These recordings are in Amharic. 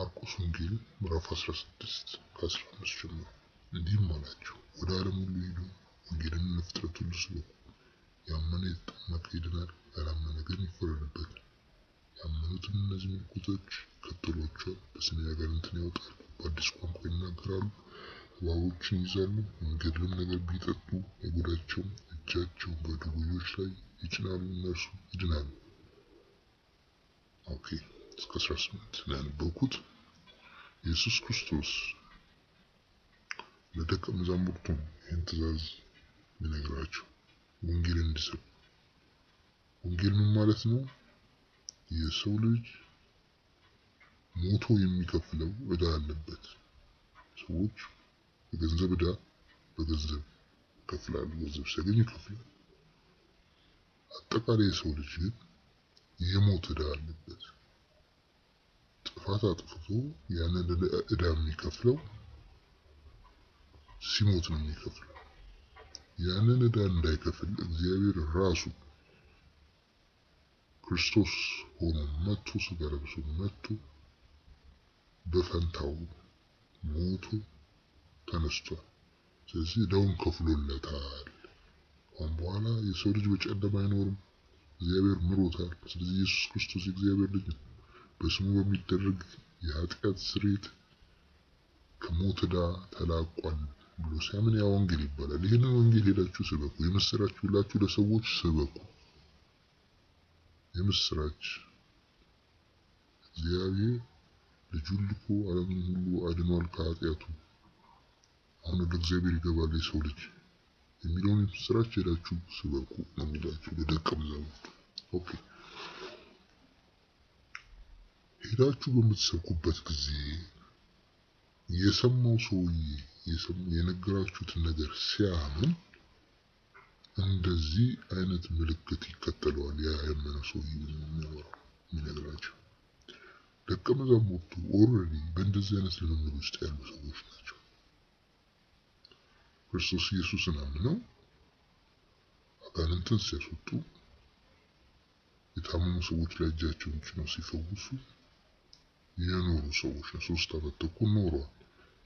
ማርቆስ ወንጌል ምዕራፍ 16 ከ15 ጀምሮ እንዲህም አላቸው፣ ወደ ዓለም ሁሉ ሂዱ፣ ወንጌልን ለፍጥረት ሁሉ ስበኩ። ያመነ የተጠመቀ ይድናል፣ ያላመነ ግን ይፈረድበታል። ያመኑትን እነዚህ ምልክቶች ይከተሏቸዋል። በስሜ አጋንንትን ያወጣሉ፣ በአዲስ ቋንቋ ይናገራሉ፣ እባቦችን ይይዛሉ፣ የሚገድልም ነገር ቢጠጡ አይጎዳቸውም፣ እጃቸውን በድውዮች ላይ ይጭናሉ፣ እነርሱ ይድናሉ። ኦኬ እስከ 18 ያነበብኩት ኢየሱስ ክርስቶስ ለደቀ መዛሙርቱ ይህን ትእዛዝ የሚነግራቸው ወንጌል እንዲሰብኩ። ወንጌል ምን ማለት ነው? የሰው ልጅ ሞቶ የሚከፍለው ዕዳ አለበት። ሰዎች የገንዘብ ዕዳ በገንዘብ ይከፍላሉ፣ ገንዘብ ሲያገኙ ይከፍላሉ። አጠቃላይ የሰው ልጅ ግን የሞት ዕዳ አለበት። ጥፋት አጥፍቶ ያንን ዕዳ የሚከፍለው ሲሞት ነው የሚከፍለው። ያንን ዕዳ እንዳይከፍል እግዚአብሔር ራሱ ክርስቶስ ሆኖ መጥቶ ስጋ ለብሶ መጥቶ በፈንታው ሞቶ ተነስቷል። ስለዚህ ዕዳውን ከፍሎለታል። አሁን በኋላ የሰው ልጅ በጨለማ አይኖርም፣ እግዚአብሔር ምሮታል። ስለዚህ ኢየሱስ ክርስቶስ የእግዚአብሔር ልጅ ነው። በስሙ በሚደረግ የኃጢአት ስርየት ከሞት ዕዳ ተላቋል ብሎ ሲያምን ያ ወንጌል ይባላል። ይህንን ወንጌል ሄዳችሁ ስበኩ፣ የምስራች ብላችሁ ለሰዎች ስበኩ። የምስራች እግዚአብሔር ልጁን ልኮ ዓለምን ሁሉ አድኗል ከኃጢአቱ፣ አሁን ወደ እግዚአብሔር ይገባል የሰው ልጅ የሚለውን የምስራች ሄዳችሁ ስበኩ ነው የሚላችሁ ለደቀ መዛሙርቱ። ኦኬ ሄዳችሁ በምትሰብኩበት ጊዜ የሰማው ሰውዬ የነገራችሁትን ነገር ሲያምን እንደዚህ አይነት ምልክት ይከተለዋል። ያ ያመነ ሰውዬ የሚነግራቸው ደቀ መዛሙርቱ ኦልሬዲ በእንደዚህ አይነት ልምምድ ውስጥ ያሉ ሰዎች ናቸው። ክርስቶስ ኢየሱስን አምነው አጋንንትን ሲያስወጡ፣ የታመሙ ሰዎች ላይ እጃቸውን ጭነው ሲፈውሱ የኖሩ ሰዎች ነው። 3 ዓመት ተኩል ኖረዋል።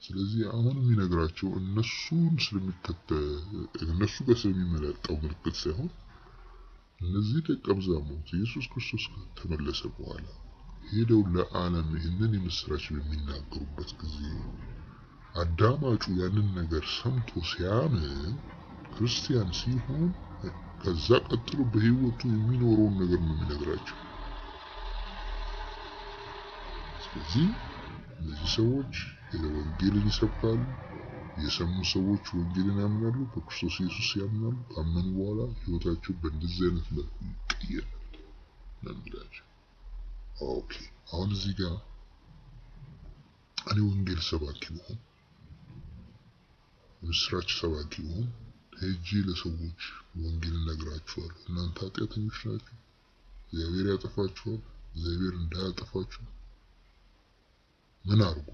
ስለዚህ አሁን የሚነግራቸው እነሱን እነሱ ጋር ስለሚመጣው ምልክት ሳይሆን እነዚህ ደቀ መዛሙርት ኢየሱስ ክርስቶስ ከተመለሰ በኋላ ሄደው ለዓለም ይህንን የምስራች በሚናገሩበት ጊዜ አዳማጩ ያንን ነገር ሰምቶ ሲያምን ክርስቲያን ሲሆን ከዛ ቀጥሎ በህይወቱ የሚኖረውን ነገር ነው የሚነግራቸው። ስለዚህ እነዚህ ሰዎች ወንጌልን ይሰብካሉ። የሰሙ ሰዎች ወንጌልን ያምናሉ፣ በክርስቶስ ኢየሱስ ያምናሉ። ካመኑ በኋላ ህይወታቸው በእንደዚህ አይነት መልኩ ይቀየራል ነው የሚላቸው። ኦኬ አሁን እዚህ ጋር እኔ ወንጌል ሰባኪ ብሆን፣ ምስራች ሰባኪ ብሆን ሄጄ ለሰዎች ወንጌል እነግራቸዋለሁ። እናንተ ኃጢአተኞች ናችሁ፣ እግዚአብሔር ያጠፋችኋል፣ እግዚአብሔር እንዳያጠፋችሁ ምን አርጉ?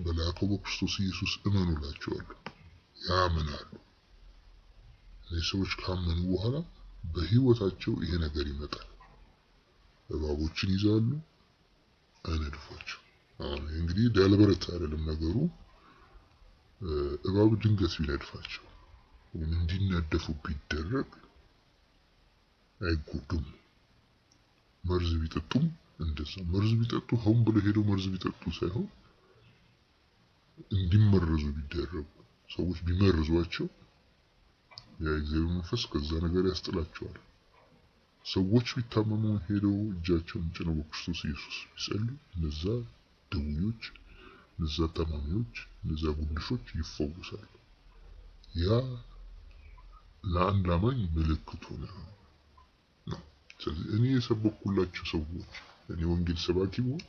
በላከው በክርስቶስ ኢየሱስ እመኑላቸዋለሁ። ያምናሉ። እነዚህ ሰዎች ካመኑ በኋላ በህይወታቸው ይሄ ነገር ይመጣል። እባቦችን ይዛሉ፣ አይነድፏቸው። አሁን እንግዲህ ዳልበረት አይደለም ነገሩ። እባብ ድንገት ቢነድፋቸው ወይም እንዲነደፉ ቢደረግ አይጎዱም። መርዝ ቢጠጡም እንደዛ መርዝ ቢጠጡ ሆን ብለው ሄደው መርዝ ቢጠጡ ሳይሆን እንዲመረዙ ቢደረጉ ሰዎች ቢመርዟቸው የእግዚአብሔር መንፈስ ከዛ ነገር ያስጥላቸዋል። ሰዎች ቢታመሙ ሄደው እጃቸውን ጭነው በክርስቶስ ኢየሱስ ቢጸልዩ እነዛ ድውዮች፣ እነዛ ታማሚዎች፣ እነዛ ጉንድሾች ይፈወሳሉ። ያ ለአንድ አማኝ ምልክቱ ነው። ስለዚህ እኔ የሰበኩላቸው ሰዎች እኔ ወንጌል ሰባኪ ብሆን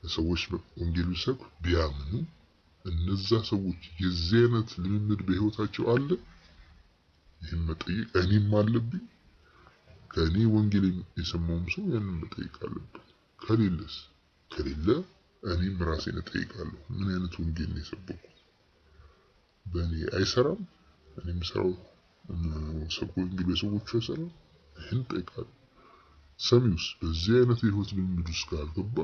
ሰዎች ወንጌል ቢሰብክ ቢያምኑ እነዛ ሰዎች የዚህ አይነት ልምምድ በህይወታቸው አለ፣ ይህን መጠየቅ እኔም አለብኝ። ከእኔ ወንጌል የሰማውም ሰው ያንን መጠየቅ አለበት። ከሌለ እኔም ራሴን እጠይቃለሁ። ምን አይነት ወንጌል ነው የሰበኩት? በእኔ አይሰራም። እኔም ሰራው ሰብኮ ወንጌል በሰዎቹ አይሰራም። ይህን እጠይቃለሁ። ሰሚውስ በዚህ አይነት የህይወት ልምምድ ውስጥ ካልገባ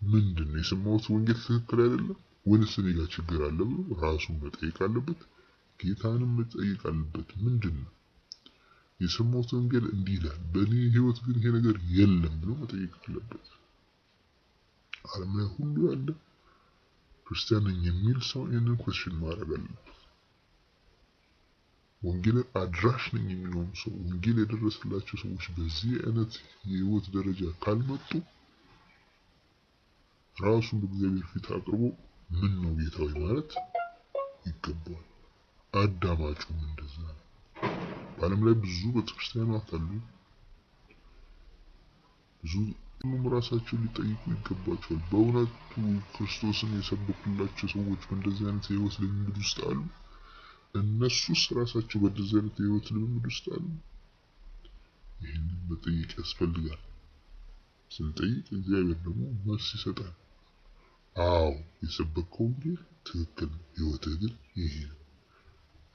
ምንድነው የሰማሁት ወንጌል ትክክል አይደለም ወይስ እኔ ጋር ችግር አለ ብሎ ራሱን መጠየቅ አለበት። ጌታንም መጠየቅ አለበት። ምንድነው የሰማሁት ወንጌል እንዲህ ይላል፣ በእኔ ህይወት ግን ይሄ ነገር የለም ብሎ መጠየቅ አለበት። ዓለም ላይ ሁሉ ያለ ክርስቲያን ነኝ የሚል ሰው ይህንን ኮስችን ማድረግ አለበት። ወንጌል አድራሽ ነኝ የሚለውም ሰው ወንጌል የደረሰላቸው ሰዎች በዚህ አይነት የህይወት ደረጃ ካልመጡ ራሱን በእግዚአብሔር ፊት አቅርቦ ምን ነው ጌታዊ ማለት ይገባዋል። አዳማጩም እንደዛ ነው። በዓለም ላይ ብዙ ቤተክርስቲያናት አሉ። ብዙ ሁሉም ራሳቸውን ሊጠይቁ ይገባቸዋል። በእውነቱ ክርስቶስን የሰበኩላቸው ሰዎች በእንደዚህ አይነት የህይወት ልምምድ ውስጥ አሉ? እነሱስ ራሳቸው በእንደዚህ አይነት የህይወት ልምምድ ውስጥ አሉ? ይህንን መጠየቅ ያስፈልጋል። ስንጠይቅ እግዚአብሔር ደግሞ መልስ ይሰጣል። አዎ የሰበከው ወንጌል ትክክል ነው፣ ህይወትህ ግን ይሄ ነው፣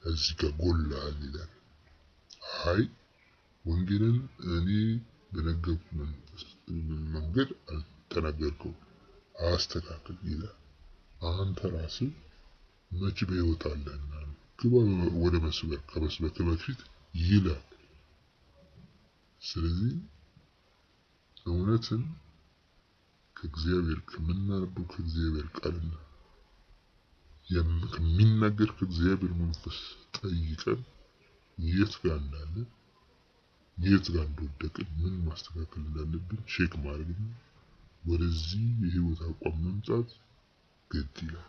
እዚህ ጋር ጎልሃል ይላል። አይ ወንጌልን እኔ በነገርኩ መንገድ አልተናገርከውም፣ አስተካክል ይላል። አንተ ራስህ መች በህይወት አለህና ግባ ወደ መስበክ ከመስበክ በፊት ይላል። ስለዚህ እውነትን ከእግዚአብሔር ከምናነበው ከእግዚአብሔር ቃልና ከሚናገር ከእግዚአብሔር መንፈስ ጠይቀን የት ጋር እንዳለ የት ጋር እንደወደቅን ምን ማስተካከል እንዳለብን ቼክ ማድረግ ነው። ወደዚህ የህይወት አቋም መምጣት ግድ ይላል።